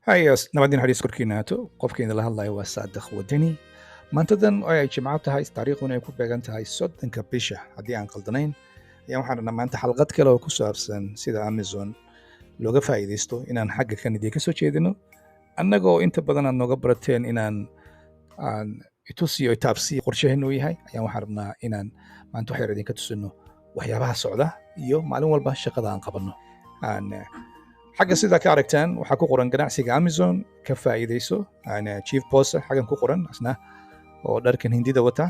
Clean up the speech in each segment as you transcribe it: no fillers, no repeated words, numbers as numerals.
هاي نبدين حديث كركيناتو قفكين الله الله وصادق ودني maantadan oo ay jimco tahay taariikhduna ay ku beegan tahay 30 bisha haddii aan qaldanayn ayaa waxaan rabnaa maanta xalqad kale oo ku saabsan sida Amazon looga faa'iidaysto inaan xagga Kanada ka soo jeedino annagoo inta badan aan nooga barateen inaan itusiyo taabsiyo qorshaheenu yahay ayaa waxaan rabnaa inaan maanta wax yar idinka tusino waxyaabaha socda iyo maalin walba shaqada aan qabanno xagga sida ka aragtaan waxaa ku qoran ganacsiga Amazon ka faa'iidayso chief boss xagan ku qoran asna oo dharkan hindida wata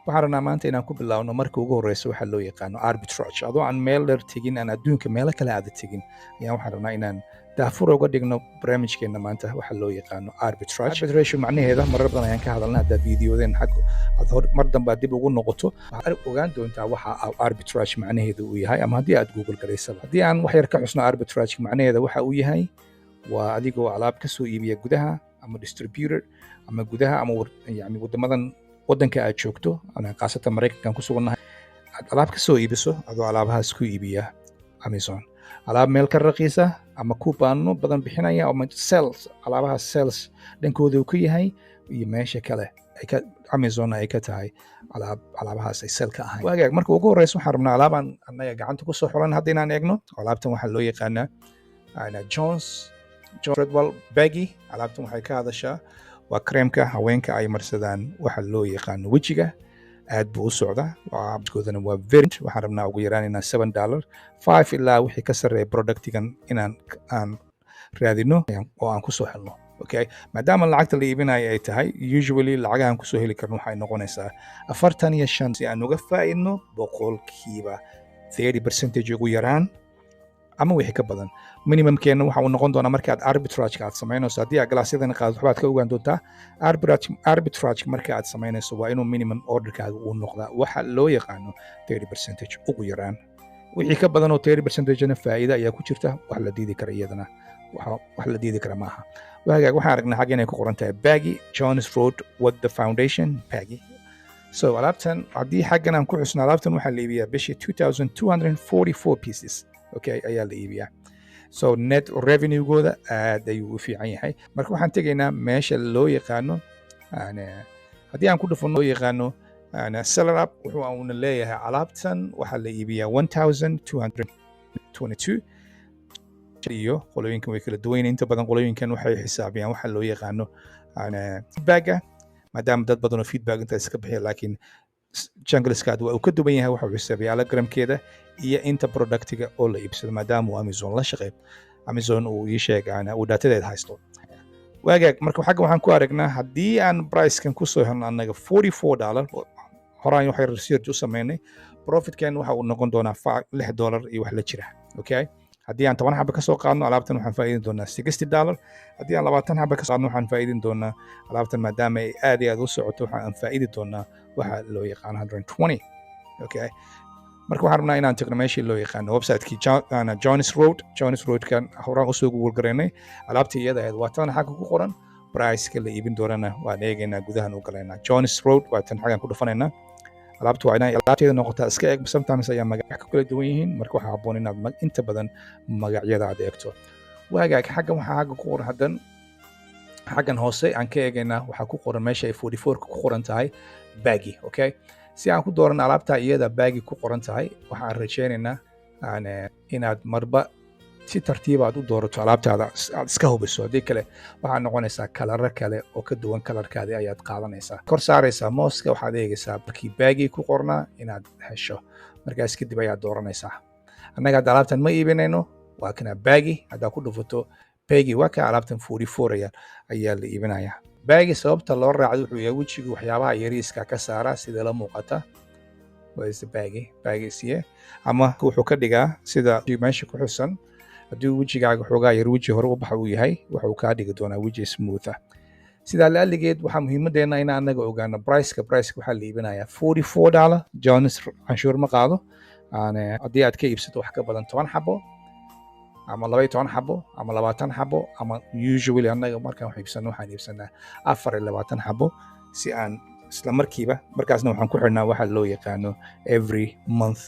waxaan rabnaa maanta inaan ku bilaawno marka ugu horeysa waxa loo yaqaano arbitrage adoo aan meel dheer tegin aan adduunka meelo kale aad tegin ayaa waxaan rabnaa inaan daafur uga dhigno barnaamijkeena maanta waxa loo yaqaano arbitrage macnaheeda marar badan ayaan ka hadalnaa hadda fiidiyoodeen xag aad mar dambe dib ugu noqoto waxaad ogaan doontaa waxa arbitrage macnaheedu uu yahay ama haddii aad google garaysaba haddii aan wax yar ka xusno arbitrage macnaheeda waxa uu yahay waa adigoo alaab ka soo iibiya gudaha ama distributor ama gudaha ama yani wadamadan wadanka aad joogto ana qaasatan Mareykanka ku sugannahay aad alaab ka soo iibiso adoo alaabahaas ku iibiya Amazon alaab meel ka raqiisa ama kubaano badan bixinaya ama sales alaabaha sales dhankooda uu ku yahay iyo meesha kale ay ka Amazon ay ka tahay alaabahaas ay sell ka ahayn waagaag marka ugu horeysa waxaan rabnaa alaaban annaga gacanta ku soo xulan hadda inaan eegno alaabtan waxa loo yaqaanaa Jones Redwell Baggy alaabtan waxay ka hadashaa waa kreemka haweenka ay marsadaan waxa loo yaqaano wejiga aad buu u socdaa goodana waa very waxaan rabnaa ugu yaraan inaan $7 5 ilaa wixii ka sarreeya productigan inaan aan raadino oo aan ku soo helno okay maadaama lacagta la iibinayo ay tahay usually lacagahan ku soo heli karno waxay noqonaysaa 45 si aan uga faa'iidno boqolkiiba 30% ugu yaraan ama wixii ka badan minimumkeena waxa uu noqon doonaa marka aad arbitrage aad sameynayso haddii aad galaasyadan qaad waxbaad ka ogaan doontaa arbitrage marka aad sameynayso waa inuu minimum orderkaaga uu noqdaa waxa loo yaqaano 30% ugu yaraan wixii ka badan oo 30% faa'iido ayaa ku jirta wax la diidi kara iyadana wax la diidi kara maaha waxaan aragnaa xagga inay ku qoran tahay Baggy Jones Road with the Foundation Baggy so alaabtan haddii xaggan aan ku xusno alaabtan waxaa la iibiyaa bishii 2244 pieces okay ayaa la iibiyaa so net revenue-gooda aad ayuu u fiican yahay marka waxaan tegaynaa meesha loo yaqaano haddii aan ku dhufano loo yaqaano seller up wuxuu uuna leeyahay alaabtan waxaa la iibiyaa 1222 iyo qolooyinkan way kala duwan inta badan qolooyinkan waxay xisaabiyaan waxa loo yaqaano feedback maadaama dad badan oo feedback inta iska bixiya laakiin jungleskaad waa uu ka duwan yahay waxa uu xisaabiyaa alagramkeeda iyo inta productiga oo la iibsado maadaama uu Amazon la shaqeeyo Amazon uu ii sheegana uu datadeeda haysto waagaag marka xagga waxaan ku aragnaa haddii aan price-kan ku soo helno annaga $44 horaan waxay research u sameynay profit-kan waxa uu noqon doonaa $6 iyo wax la jira okay haddii aan 10 xabba ka soo qaadno alaabtan waxaan faa'iidin doonaa $60 haddii aan 20 xabba ka soo qaadno waxaan faa'iidin doonaa alaabtan maadaama ay aad iyo aad u socoto waxaan faa'iidi doonaa waxa loo yaqaan 120 okay marka waxaan rabnaa inaan tagno meeshii loo yaqaano website-kii Jones Road kan horaan u soo google gareynay alaabta iyada ahayd waa tan xagga ku qoran price-ka la iibin doonana waan eegaynaa gudahan u galaynaa Jones Road waa tan xaggan ku dhufanaynaa alaabtu waa inay alaabteeda noqotaa iska eeg sometimes ayaa magac ka kala duwan yihiin marka waxaa habboon inaad inta badan magacyada aad eegto waagaag xaggan waxaa xagga ku qoran haddan xaggan hoose aan ka eegaynaa waxaa ku qoran meesha ay 44 ku qoran tahay Baggy okay si aan ku dooran alaabta iyada Baggy ku qoran tahay waxaan rajaynaynaa inaad marba si tartiib aad u doorato alaabtaada aad iska hubiso haddii kale waxaa noqonaysaa kalaro kale oo ka duwan kalarkaadii ayaad qaadanaysaa kor saaraysaa mooska waxaad eegaysaa markii Baggy ku qornaa inaad hesho markaas kadib ayaad dooranaysaa annaga hadda alaabtan ma iibinayno waa kana Baggy haddaa ku dhufato Baggy waa ka alaabtan 44 ayaa la iibinayaa Baggy sababta loo raacdo wuxuu yahay wejiga waxyaabaha yariiska ka saara sida la muuqata waa Baggy siye ama wuxuu ka dhigaa sida meesha ku xusan haddii wejigaaga xoogaa yar weji hore u baxa uu yahay waxa uu kaa dhigi doonaa weji smooth sidaa laaligeed waxaa muhiimadeena in anaga ogaano price-ka waxaa la iibinayaa $44 Jones canshuur ma qaado haddii aad ka iibsato wax ka badan 10 xabo ama 12 xabo ama 20 xabo ama usually anaga markaan wax iibsano waxaan iibsanaa 24 xabo si aan isla markiiba markaasna waxaan ku xirnaa waxa loo yaqaano every month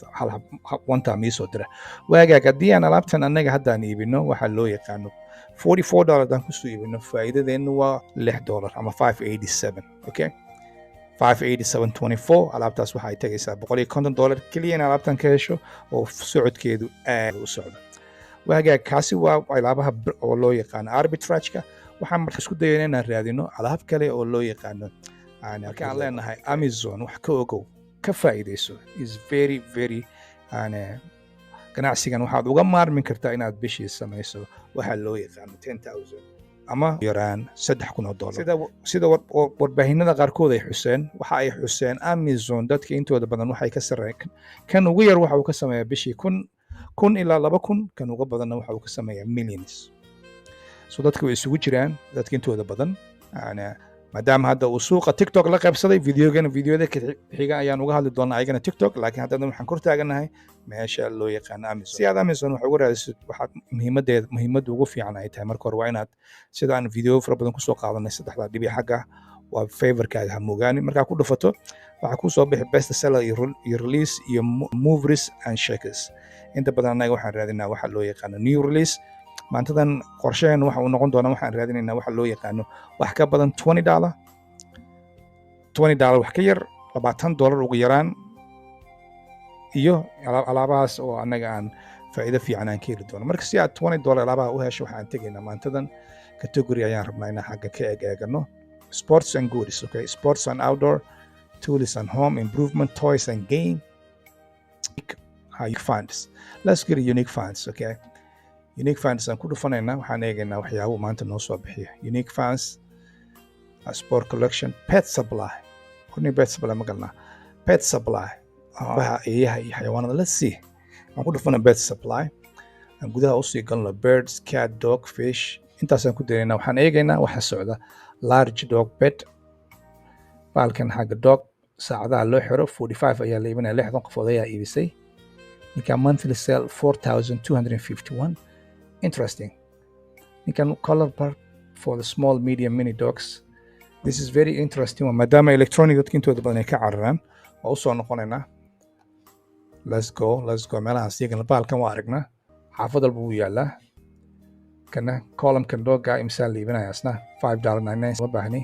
one time soo dira waagaag haddii aan alaabtan annaga haddaan iibino waxa loo yaqaano $44 haddaan kusoo iibino faa'iidadeennu waa $6 ama $587. Okay, $587.24 alaabtaas waxay tagaysaa $150 keliya in alaabtan ka hesho oo socodkeedu aad u socdo. Waagaa kaasi waa alaabaha oo loo yaqaano arbitrage-ka. waxaan marka isku dayayna inaan raadino alaab kale oo loo yaqaano marka aan leenahay Amazon wax ka ogow ka faa'iidayso is very very ganacsigan waxaad uga maarmin kartaa inaad bishii samayso waxa loo yaqaano $10,000 ama yaraan $3,000. sida warbaahinada qaarkood ay xuseen waxa ay xuseen Amazon dadka intooda badan waxay ka sarreeyaan kan ugu yar waxa uu ka sameeyaa bishii kun ilaa 2,000 kan ugu badanna waxa uu ka sameeyaa millions. so dadka way isugu jiraan dadka intooda badan maadaama hadda uu suuqa TikTok la qaybsaday videoda xiga ayaan uga hadli doonaa ayagana TikTok, laakiin haddana waxaan kor taaganahay meesha loo yaqaan Amazon. si aad Amazon wax uga raadisid waxaad muhiimadda ugu fiican ay tahay marka hore waa inaad sida aan video fara badan kusoo qaadanay saddexda dhibic xagga waa favorkaaga ha moogaani markaa ku dhufato waxaa kuu soo bixi best seller iyo release iyo movies and shakers. inta badan anaga waxaan raadinaa waxa loo yaqaano new release. maantadan qorshaheena waxa uu noqon doonaa waxaan raadinaynaa waxa loo yaqaano wax ka badan $20 wax ka yar $20 ugu yaraan iyo alaabahaas oo anaga aan faa'iido fiican aan ka heli doono. marka si aad $20 alaabaha u hesho waxaan tegaynaa maantadan category ayaan rabnaa inaan xagga ka eegano sports and goods. Okay, sports and outdoor, tools and home improvement, toys and game, unique funds. Let's get a unique funds. Okay, unique funds aan ku dhufanaynaa waxaan eegaynaa waxyaabo maanta noo soo bixiya. unique funds, sport collection, pet supply. pet supply ma galnaa pet supply baha eeyaha iyo xayawaanada. let's see aan ku dhufana pet supply aan gudaha usii galno birds, cat, dog, fish. intaasaan ku daraynaa waxaan eegaynaa waxa socda large dog pet baalkan xagga dog saacadaha loo xiro 45 ayaa la iibinaya 60 qofood ayaa iibisay. ninka monthly sale 4,251. interesting. ninkan color park for the small medium mini dogs. this is very interesting maadaama electronic dadka intooda badan ay ka cararaan waa u soo noqonaynaa. let's go meelahaan siigan baalkan waa aragnaa xaafad walba wuu yaalaa. kana columnkan dogga imsaan la iibinaya asna $5.99 ma baahni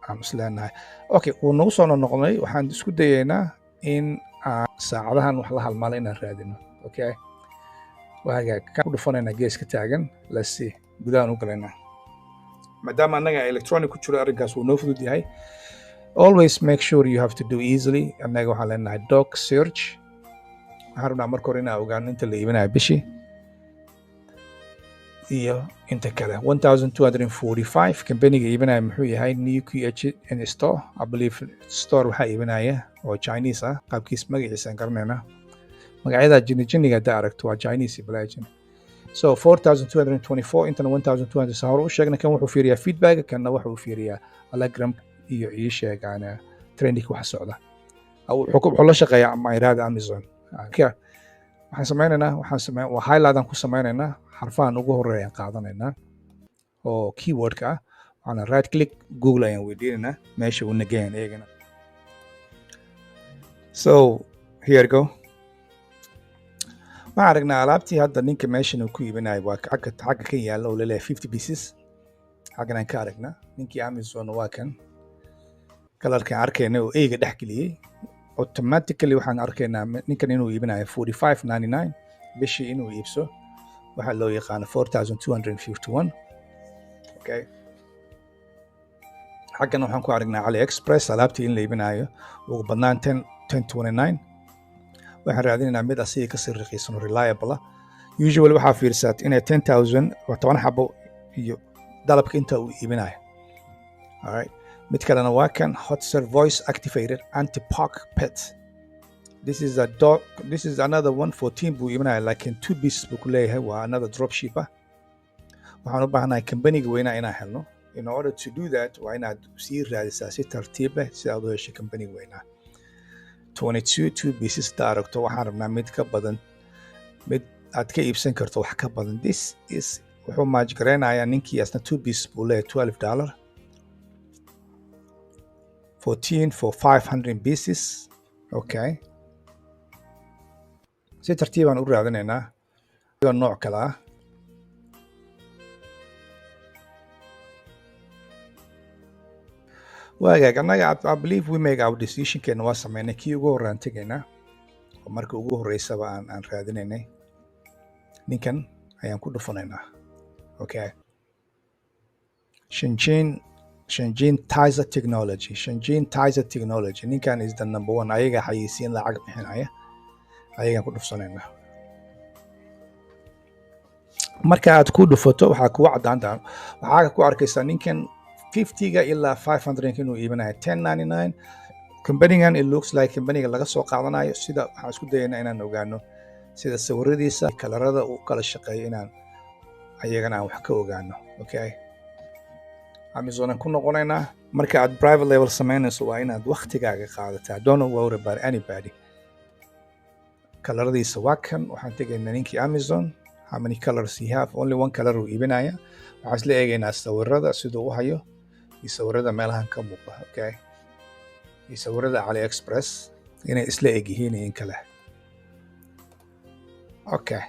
aan isleenahay. okay, wuu nagu soo noqonay waxaan isku dayaynaa in saacadahan wax la halmaala inaan raadino. okay, waagaa ka ku dhufanaynaa geeska taagan. let's see gudahaan u galaynaa maadaama annaga electronic ku jiro arrinkaas wuu noo fudud yahay. always make sure you have to do easily. annaga waxaan leenahay dog search. waxaan rabnaa marka hore inaan ogaano inta la iibinaya bishii iyo inta kale. 1,245 kambaniga iibinaya muxuu yahay new QH in store. I believe store waxaa iibinaya oo Chinese ah qaabkiis magaciisa aan garanaynaa. magacyada jinniga haddaa aragto waa Chinese Blajin. so 4,224 intana 1,200 sahor u sheegna kan wuxuu fiiriyaa feedback kanna wuxuu fiiriyaa Telegram iyo ii sheegana trending wax socda wuxuu la shaqeeyaa maayraada Amazon. waxaan samaynaynaa waa highlight aan ku samaynaynaa xarfahan ugu horeeyaan qaadanaynaa oo keywordka ah. waxaan right click Google ayaan weydiinaynaa meesha uu nagayaan eegana. so here go. waxaan aragnaa alaabtii hadda ninka meeshan uu ku iibinayo waa xagga ka yaalla oo laleeyahay 50 pieces. xaggan aan ka aragnaa ninkii Amazon waa kan kalarkaan arkayna oo eega dhex geliyey. automatically waxaan arkaynaa ninkan inuu iibinayo $45.99 bishii inuu iibso waxa loo yaqaano 4,251. okay, xaggan waxaan ku aragnaa AliExpress alaabtii in la iibinayo ugu badnaan $10.29. waxaan raadinaynaa mid asiga kasii raqiisan oo reliable ah. usually waxaa fiirsaad inay 10,000 waa 10 xabo iyo dalabka inta uu iibinayo. alright, mid kalena waa kan Hotser voice activated anti-park pet. this is another one 14 buu iibinaya laakiin 2 pieces buu ku leeyahay waa another dropship ah. waxaan u baahanahay kambaniga weynaa inaan helno. in order to do that waa inaad sii raadisaa si tartiib ah si aad u hesho kambaniga weynaa. 2 pieces da aragto waxaan rabnaa mid ka badan mid aad ka iibsan karto wax ka badan. this is wuxuu maajgareynayaa ninkii asna 2 pieces buu leeyahay $12. 14 for 500 pieces. okay, si tartiibaan u raadinaynaa nooc kale ah waagaag annaga I believe we make our decision keena waa sameynay kii ugu horrean tegaynaa oo marka ugu horreysaba aan raadinaynay ninkan ayaan ku dhufanaynaa okay Shenzhen Tizer Technology ninkan is the number one ayaga xayeysiin lacag bixinaya ayagaan ku dhufsanaynaa marka aad ku dhufato waxaa kugu caddaantaa waxaa ku arkaysaa ninkan 50ga ilaa 500 inuu iibinayo 1099 companigan it looks like companiga laga soo qaadanayo sida waxaan isku dayaynaa inaan ogaano sida sawiradiisa kalarada uu kala shaqeeyo inaan ayagana aan wax ka ogaano okay Amazon ku noqonaynaa marka aad private level samaynayso waa inaad waqtigaaga qaadataa don't worry about anybody kalaradiisa waa kan waxaan tegaynaa ninkii Amazon how many colors you have only one color uu iibinaya waxaan isla eegaynaa sawirada siduu u hayo iyo sawirada meelahan ka muuqda okay iyo sawirada AliExpress inay isla eg yihiin in kale okay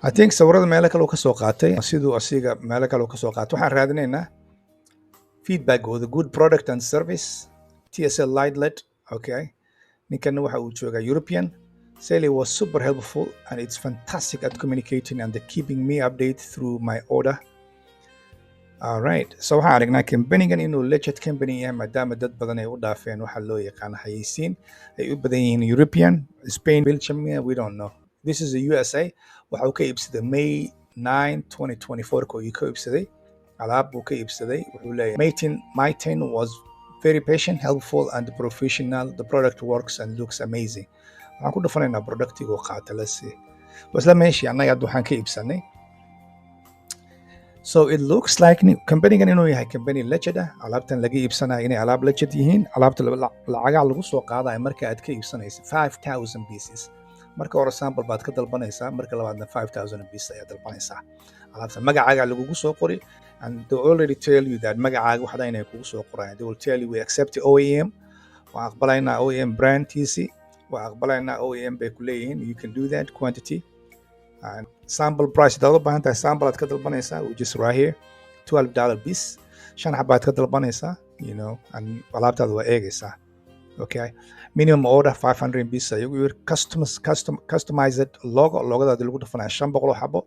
I think sawirada meelo kale uu ka soo qaatay siduu asiga meelo kale uu ka soo qaatay waxaan raadinaynaa feedback with a good product and service TSL Lightlet okay ninkan waxa uu joogaa European Sally was super helpful and it's fantastic at communicating and keeping me updated through my order. All right. So waxaan aragnaa companigan inuu legit company yahay maadaama dad badan ay u dhaafeen waxa loo yaqaan xayeysiin ay u badan yihiin European, Spain, Belgium, we don't know. This is the USA. Waxa uu ka iibsaday May 9, 2024 ko uu ka iibsaday. Alaab uu ka iibsaday wuxuu leeyahay Maitin was very patient, helpful and professional. The product works and looks amazing. waxaan ku dhufanaynaa productiga qaata la si wasla meeshii annaga hadda waxaan ka iibsanay so it looks like companygan inuu yahay company legit ah alaabtan laga iibsanayo inay alaab legit yihiin alaabta lacagaa lagu soo qaadayo marka aad ka iibsanaysa 5000 pieces marka hore sample baad ka dalbanaysaa marka labaadna 5000 pieces ayaad dalbanaysaa alaabta magacaaga lagugu soo qori and they already tell you that magacaaga waxda inay kugu soo qorayaan they will tell you we accept OEM waan aqbalaynaa OEM brand TC وأقبلنا OEM بكليين you can do that quantity and sample price ده طبعا أنت sample هتكتب بنيسا which is right here $12 piece عشان حبات هتكتب بنيسا you know and طلبت هذا وإيجسا okay minimum order 500 piece you customize it logo ده اللي قلت فنا عشان بقوله حبه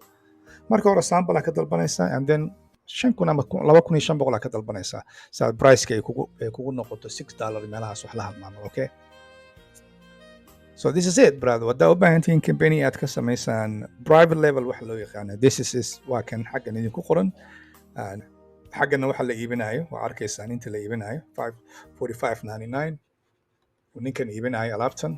مركو ورا sample هتكتب بنيسا and then عشان كنا لو كوني عشان بقوله هتكتب بنيسا so price كي يكون نقطة $6 مالها صح لها المعمل okay So this is it, brother. وده وباهنتين كمباني أتكسر مثلا private level وحلو يقانا. This is وكان حقا نديكو قرن. حقا وحلا يبنايو وعاركيسان انت اللي يبنايو 45.99 ونكن يبنايو ألابتن.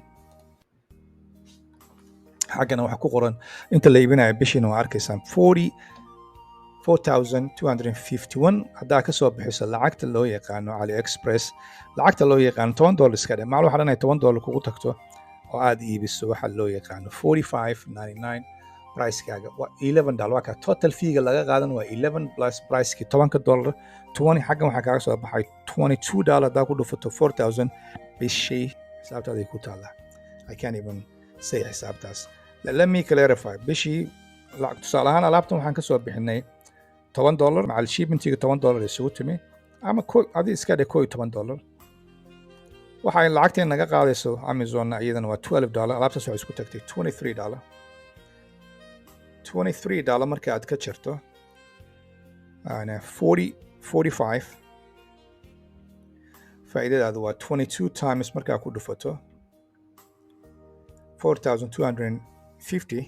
حقا وحكو قرن انت اللي يبنايو بشين وعاركيسان 4251 هذا كسب بحيث لعقت اللي هو يقانو علي إكسبرس لعقت اللي هو يقانو $10 كده معلومة حالنا $10 كوكو تكتو oo aad iibiso waxa loo yaqaano 45.99 price kaaga waa $11 waa ka total fee-ga laga qaadan waa 11 plus price-ki $10 20 xaggan waxa kaaga soo baxay $22 daa ku dhufato 4000 bishii xisaabtaada ku taala I can't even say xisaabtaas let me clarify bishii lacag tusaale ahaan alaabtan waxaan ka soo bixinay $10 macal shipmentiga $10 isugu timi ama adi iska dhe $10 waxay lacagteen naga qaadayso Amazon iyadana waa $12 alaabtaas waxay isku tagtay $23 marka aad ka jirto ana 45 faa'iidadaadu waa 22 times marka ku dhufato 4250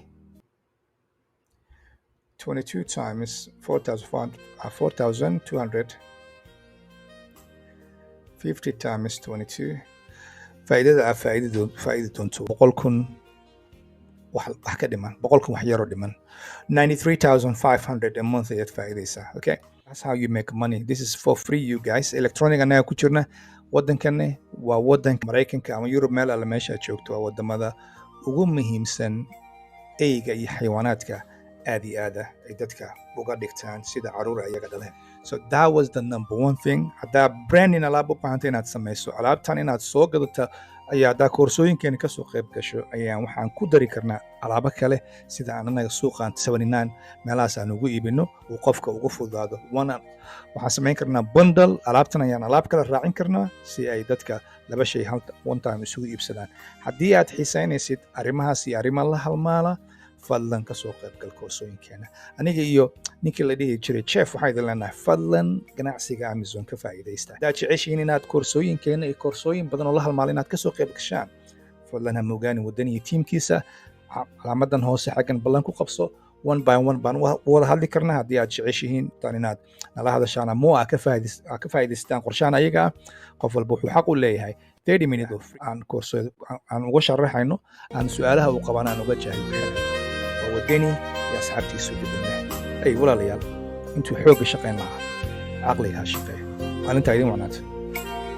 22 times 4200 50 times 22 فائدة doonto 100,000 wax ka dhiman 100,000 wax yaro dhiman 93,500 a month ayaad faa'iidaysaa okay that's how you make money this is for free you guys electronic anaga ku jirna waddankanne waa waddanka Mareykanka ama Europe meel alla meesha joogto waa wadamada ugu muhiimsan eyga iyo xayawaanaadka aad iyo aad ay dadka uga dhigtaan sida caruur ayaga dhaleen so that was the number one thing haddaa branding alaab u baahanta inaad samayso alaabtan inaad soo gadato ayaa haddaa koorsooyinkeena ka soo qayb gasho ayaan waxaan ku dari karnaa alaabo kale sida aan anaga suuqaan 79 meelahaas aan ugu iibino uu qofka ugu fududaado waxaan samayn karnaa bundle alaabtan ayaan alaab kale raacin karnaa si ay dadka laba shay one time isugu iibsadaan haddii aad xiisaynaysid arrimahaas iyo arrimo la halmaala fadlan ka soo qayb gal koorsooyinkeena aniga iyo ninkii la dhihi jiray chef waxaa idin leenahay fadlan ganacsiga Amazon ka faa'iidaysta haddaad jeceshihiin inaad koorsooyinkeena iyo koorsooyin badan oo la halmaala inaad ka soo qayb gashaan fadlan ha moogaanin wadani iyo tiimkiisa calaamadan hoose xaggan ballan ku qabso one by one baan wada hadli karnaa haddii aad jeceshihiin tan inaad nala hadashaan ama aad ka faa'iidaystaan qorshahan ayaga ah qof walba wuxuu xaq u leeyahay 30 minutes of aan uga sharaxayno aan su'aalaha uu qabaan aan uga jaahilno ودني يا أصحابتي سودي بالله أي ولا ليال أنتوا حوق شقين معها عقلي هالشقين قال أنت عايزين معناته